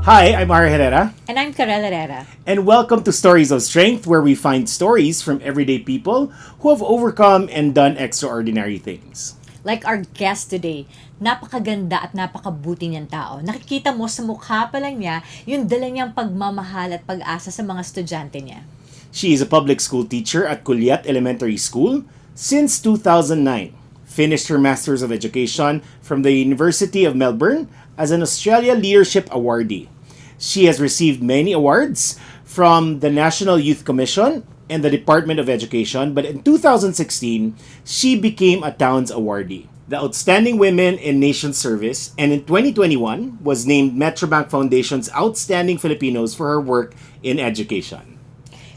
Hi, I'm Herrera, And I'm Carelle Herrera. and welcome to Stories of Strength, where we find stories from everyday people who have overcome and done extraordinary things. Like our guest today, napakaganda at napakabuti niyang tao. Nakikita mo sa mukha pa lang niya yung dala niyang pagmamahal at pag-asa sa mga estudyante niya. She is a public school teacher at Kuliat Elementary School since 2009. Finished her Masters of Education from the University of Melbourne as an Australia Leadership Awardee. She has received many awards from the National Youth Commission and the Department of Education, but in 2016, she became a Towns Awardee, the Outstanding Women in Nation Service, and in 2021 was named Metrobank Foundation's Outstanding Filipinos for her work in education.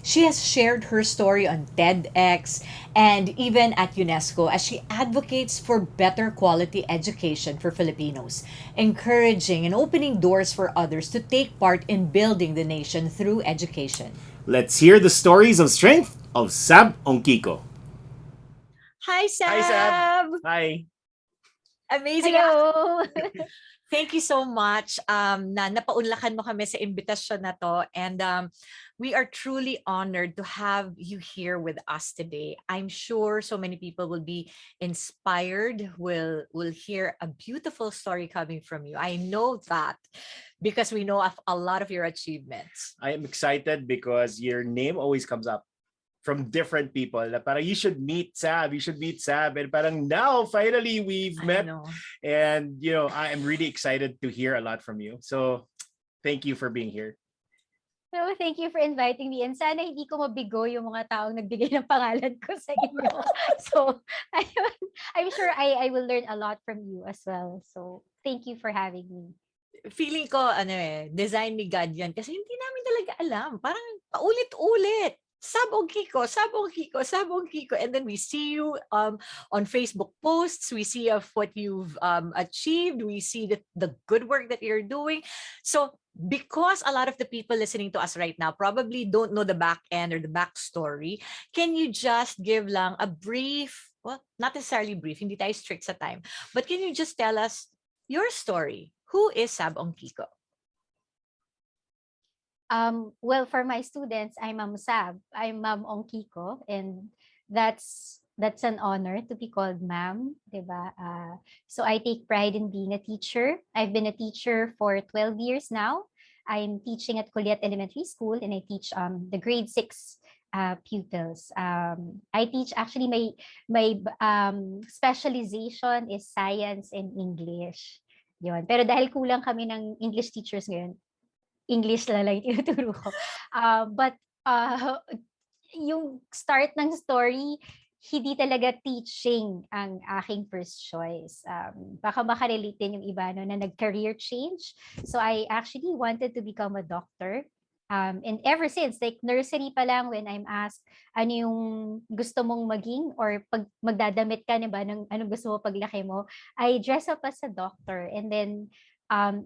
She has shared her story on TEDx and even at UNESCO as she advocates for better quality education for Filipinos, encouraging and opening doors for others to take part in building the nation through education. Let's hear the stories of strength of Sab Ongkiko. Hi, Hi, Sab. Sab! Hi. Amazing. Hello! Thank you so much na napaunlakan mo kami sa imbitasyon na to. And we are truly honored to have you here with us today. I'm sure so many people will be inspired, will hear a beautiful story coming from you. I know that because we know of a lot of your achievements. I am excited because your name always comes up from different people. Na parang you should meet Sab, and parang now finally we've I met, know. and I am really excited to hear a lot from you. So thank you for being here. So, thank you for inviting me. And sana hindi ko mabigo yung mga taong nagbigay ng pangalan ko sa inyo. So, ayun, I'm sure I will learn a lot from you as well. So, thank you for having me. Feeling ko, design ni God yan. Kasi hindi namin talaga alam. Parang paulit-ulit. Sab Ongkiko, Sab Ongkiko, Sab Ongkiko. And then we see you on Facebook posts. We see of what you've achieved. We see the good work that you're doing. So because a lot of the people listening to us right now probably don't know the back end or the backstory, can you just give lang a brief, well, not necessarily brief, hindi tayo strict sa time, but can you just tell us your story? Who is Sab Ongkiko? Well, for my students, I'm Ma'am Sab. I'm Ma'am Ongkiko, and that's an honor to be called ma'am, diba? So I take pride in being a teacher. I've been a teacher for 12 years now. I'm teaching at Kuliat Elementary School, and I teach the grade 6 pupils. I teach actually my specialization is science and English. Yun. Pero dahil kulang kami ng English teachers ngayon, English na lang yung tinuturo ko. But yung start ng story, hindi talaga teaching ang aking first choice. Baka makarelate din yung iba no, na nag-career change. So I actually wanted to become a doctor. And ever since, like nursery pa lang when I'm asked, ano yung gusto mong maging or pag magdadamit ka, ba, anong gusto mo paglaki mo, I dress up as a doctor. And then,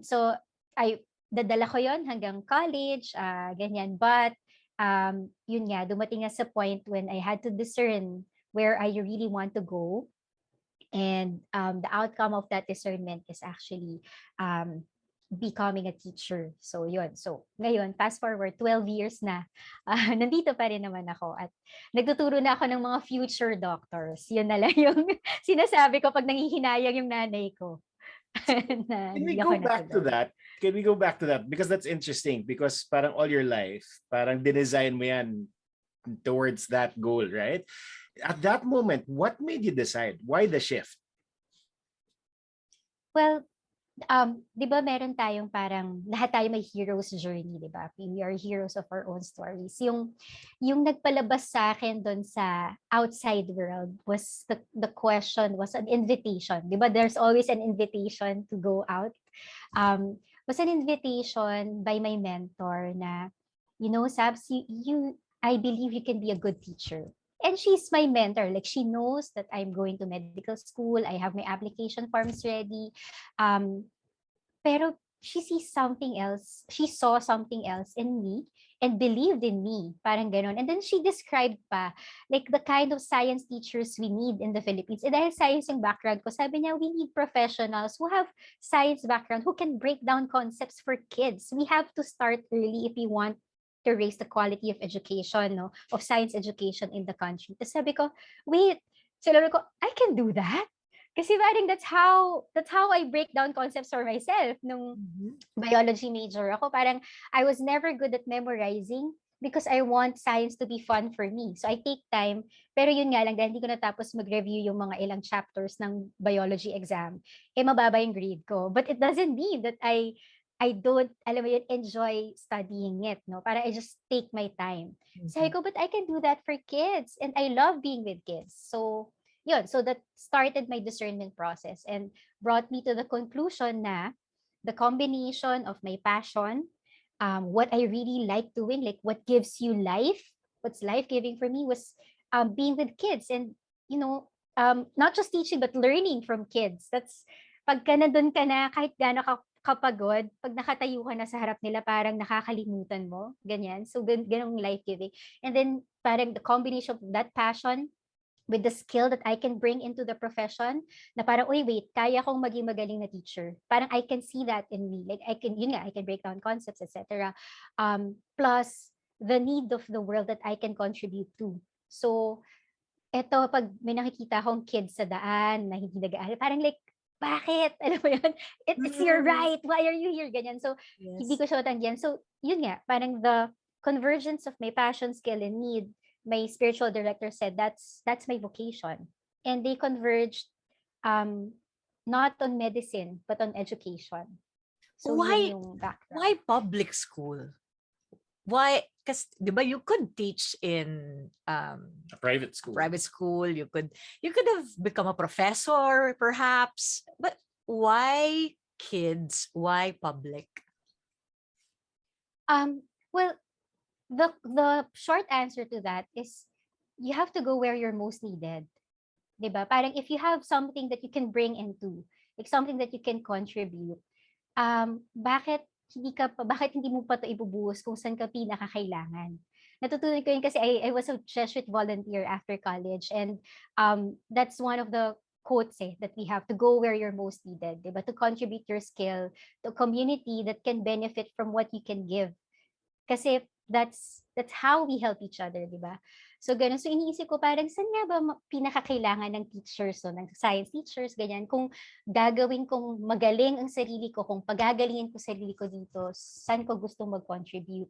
so I dadala ko yon hanggang college, ganyan. But yun nga, dumating nga sa point when I had to discern where I really want to go. And the outcome of that discernment is actually becoming a teacher. So yun. So ngayon, fast forward 12 years na, nandito pa rin naman ako at nagtuturo na ako ng mga future doctors. Yun na lang yung sinasabi ko pag nangihinayang yung nanay ko. Na Can we hindi go ako back to natuloy. that? Can we go back to that? Because that's interesting. Because parang all your life, parang dinesign mo yan towards that goal, right? At that moment, what made you decide? Why the shift? Well, 'di ba meron tayong parang lahat tayo may hero's journey, 'di ba? We are heroes of our own stories. Yung nagpalabas sa akin doon sa outside world was the question was an invitation. 'Di ba there's always an invitation to go out. Was an invitation by my mentor na, Sabs, I believe you can be a good teacher. And she's my mentor. Like she knows that I'm going to medical school. I have my application forms ready. Um, pero she sees something else. She saw something else in me and believed in me. Parang ganon. And then she described pa, like the kind of science teachers we need in the Philippines. And dahil science yung background ko, sabi niya, we need professionals who have science background, who can break down concepts for kids. We have to start early if we want to raise the quality of education, no, of science education in the country. Tapos sabi ko, wait, sabi ko, I can do that? Kasi parang that's how I break down concepts for myself nung biology major ako. Parang I was never good at memorizing because I want science to be fun for me. So I take time, pero yun nga lang, dahil hindi ko natapos mag-review yung mga ilang chapters ng biology exam, mababa yung grade ko. But it doesn't mean that I don't, alam mo yun, enjoy studying it, no? Para I just take my time. Sabi ko, but I can do that for kids. And I love being with kids. So, yun. So that started my discernment process and brought me to the conclusion na the combination of my passion, what I really like doing, like what gives you life, what's life-giving for me was being with kids and, not just teaching, but learning from kids. That's, pagka nandun ka na, kahit gaano ka kapagod, pag nakatayo ka na sa harap nila, parang nakakalimutan mo, ganyan. So, ganong life-giving. And then, parang the combination of that passion with the skill that I can bring into the profession, na parang, uy, wait, kaya kong maging magaling na teacher. Parang I can see that in me. Like, I can break down concepts, etc. Plus, the need of the world that I can contribute to. So, eto, pag may nakikita akong kids sa daan na hindi nag-aaral, parang like, bakit? Alam mo yun? It's your right. Why are you here? Ganyan. So, hindi ko siya matanggihan. So, yun nga, parang the convergence of my passion, skill, and need, my spiritual director said, that's my vocation. And they converged not on medicine, but on education. So, Why- yun yung background. Why public school? Why? Because, di ba, you could teach in A private school. private school. You could have become a professor, perhaps. But why kids? Why public? Well, the short answer to that is you have to go where you're most needed. 'Di ba? Parang if you have something that you can bring into, like something that you can contribute, bakit hindi mo pa to ibubuhos kung saan ka pinakakailangan? Natutunan ko yun kasi I was a Jesuit volunteer after college, and that's one of the quotes that we have to go where you're most needed, 'di ba? To contribute your skill to a community that can benefit from what you can give. Kasi that's how we help each other, 'di ba? So ganun. So iniisip ko parang saan nga ba pinakakailangan ng teachers, no, ng science teachers, ganyan. Kung gagawin kong magaling ang sarili ko, kung pagagalingin ko sarili ko dito, saan ko gusto mag-contribute.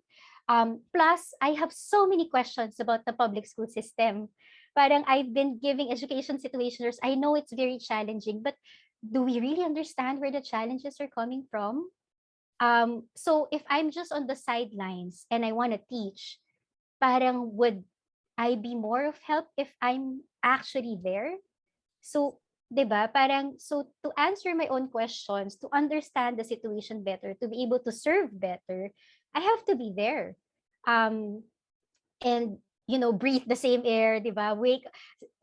Plus, I have so many questions about the public school system. Parang I've been giving education situationers. I know it's very challenging, but do we really understand where the challenges are coming from? So if I'm just on the sidelines and I want to teach, parang would I be more of help if I'm actually there? So, 'di ba? Parang so to answer my own questions, to understand the situation better, to be able to serve better, I have to be there. And breathe the same air, 'di ba?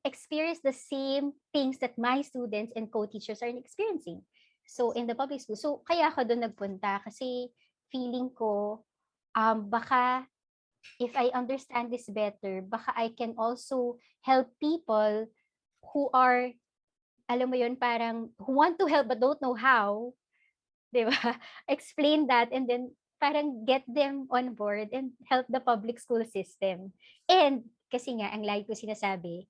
Experience the same things that my students and co-teachers are experiencing. So in the public school, so kaya ako doon nagpunta kasi feeling ko baka if I understand this better, baka I can also help people who are, alam mo yun, parang who want to help but don't know how, 'di ba? Explain that and then parang get them on board and help the public school system. And kasi nga ang lagi ko sinasabi,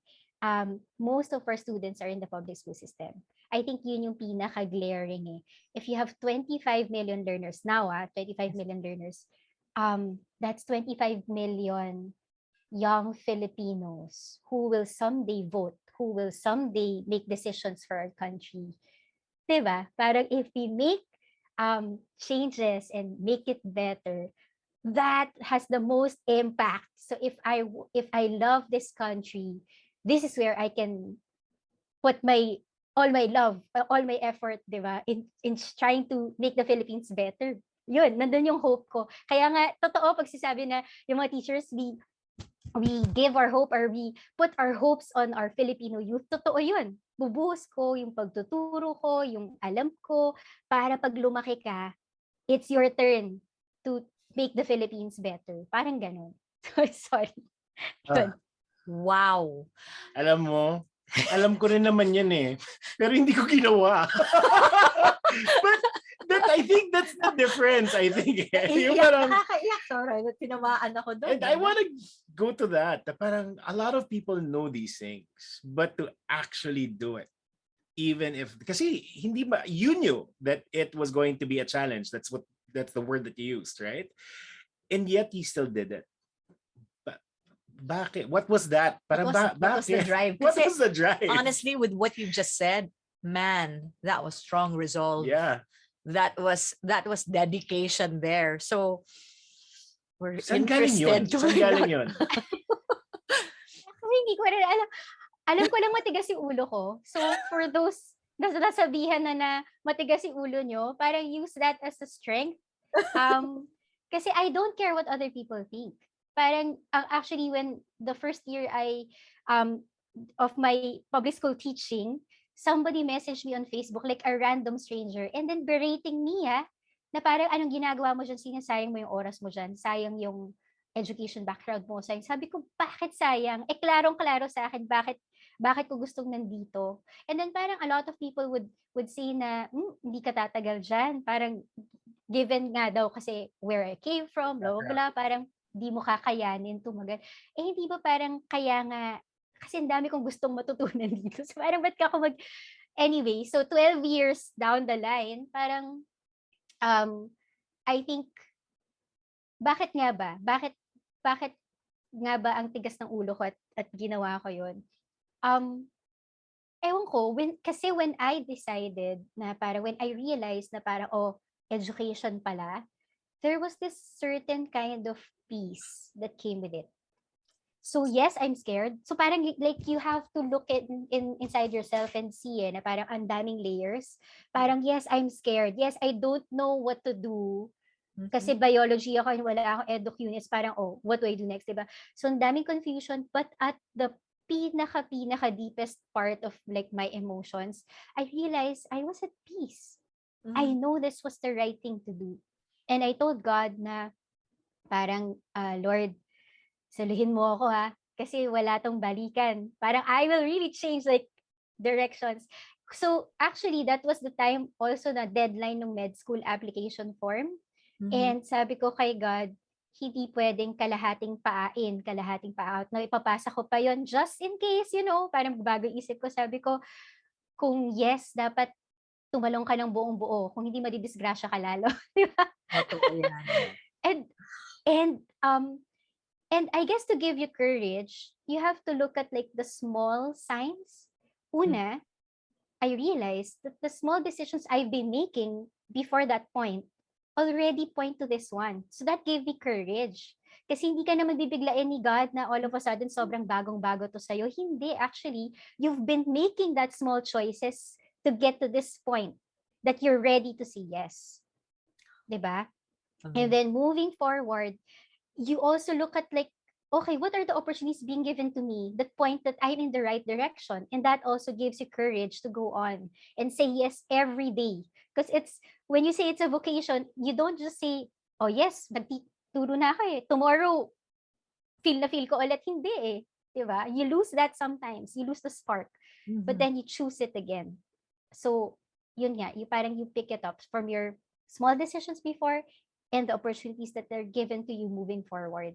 most of our students are in the public school system. I think yun yung pinaka-glaring If you have 25 million learners now, 25 million learners, that's 25 million young Filipinos who will someday vote, who will someday make decisions for our country. Diba? Parang if we make changes and make it better, that has the most impact. So if I love this country, this is where I can put all my love, all my effort, 'di ba? In trying to make the Philippines better. Yun, nandun yung hope ko. Kaya nga totoo pag sinasabi na yung mga teachers, we give our hope or we put our hopes on our Filipino youth. Totoo yun. Bubuhos ko yung pagtuturo ko, yung alam ko, para pag lumaki ka, it's your turn to make the Philippines better. Parang ganun. Sorry. Ah, Wow. alam mo, alam ko rin naman yan eh. Pero hindi ko ginawa. But I think that's the difference. I think. Yung Iiyak, parang, nakakaiyak. Sorry, tinamaan ako doon. and I want to go to that. Na parang a lot of people know these things, but to actually do it, even if, kasi hindi ba, you knew that it was going to be a challenge. That's the word that you used, right? And yet you still did it. Bakit? What was that? Parang What was the bakit? drive? What Kasi was the drive? honestly, with what you just said, man, that was strong resolve. Yeah. That was dedication there. So we're Saan galing yun? interested to Saan find galing out. yun? Actually, hindi ko rin alam. Alam ko lang matigas yung ulo ko. So, for those nasabihan na matigas yung ulo nyo, parang use that as a strength. Kasi I don't care what other people think. Parang, actually, when the first year of my public school teaching, somebody messaged me on Facebook, like a random stranger, and then berating me, na parang anong ginagawa mo dyan, sinasayang mo yung oras mo dyan, sayang yung education background mo. Sabi ko, bakit sayang? Klarong-klaro sa akin, bakit ko gustong nandito? And then parang a lot of people would say na, hindi ka tatagal dyan. Parang, given nga daw kasi where I came from, blah, blah, blah, parang di mo kakayanin tumagal. Hindi ba parang kaya nga, kasi ang dami kong gustong matutunan dito. So parang ba't ka ako Anyway, so 12 years down the line, parang, I think, bakit nga ba? Bakit nga ba ang tigas ng ulo ko at ginawa ko yun? Ewan ko, kasi when I decided na parang, when I realized na parang, education pala, there was this certain kind of peace that came with it. So yes, I'm scared. So parang like you have to look inside yourself and see na parang ang daming layers. Parang yes, I'm scared. Yes, I don't know what to do. Kasi biology ako and wala akong edu units, parang what do I do next, diba? So ang daming confusion, but at the pinaka deepest part of like my emotions, I realized I was at peace. I know this was the right thing to do. And I told God na parang, Lord, saluhin mo ako kasi wala tong balikan. Parang I will really change like directions. So actually, that was the time also na deadline ng med school application form. And sabi ko kay God, hindi pwedeng kalahating paa in, kalahating paa out. Na ipapasa ko pa yon just in case, parang bago isip ko, sabi ko, kung yes, dapat tumalong ka ng buong buo. Kung hindi, madidisgrasya ka lalo. Diba? And I guess to give you courage, you have to look at like the small signs. Una, I realized that the small decisions I've been making before that point already point to this one. So that gave me courage. Kasi hindi ka naman bibiglain ni God na all of a sudden sobrang bagong-bago to sa'yo. Hindi, actually, you've been making that small choices to get to this point that you're ready to say yes. Diba? And then moving forward, you also look at like, okay, what are the opportunities being given to me that point that I'm in the right direction? And that also gives you courage to go on and say yes every day. Because when you say it's a vocation, you don't just say, oh yes, nagtuturo na ako tomorrow, feel ko ulit. Hindi diba? You lose that sometimes. You lose the spark. But then you choose it again. So, yun nga, you pick it up from your small decisions before and the opportunities that are given to you moving forward.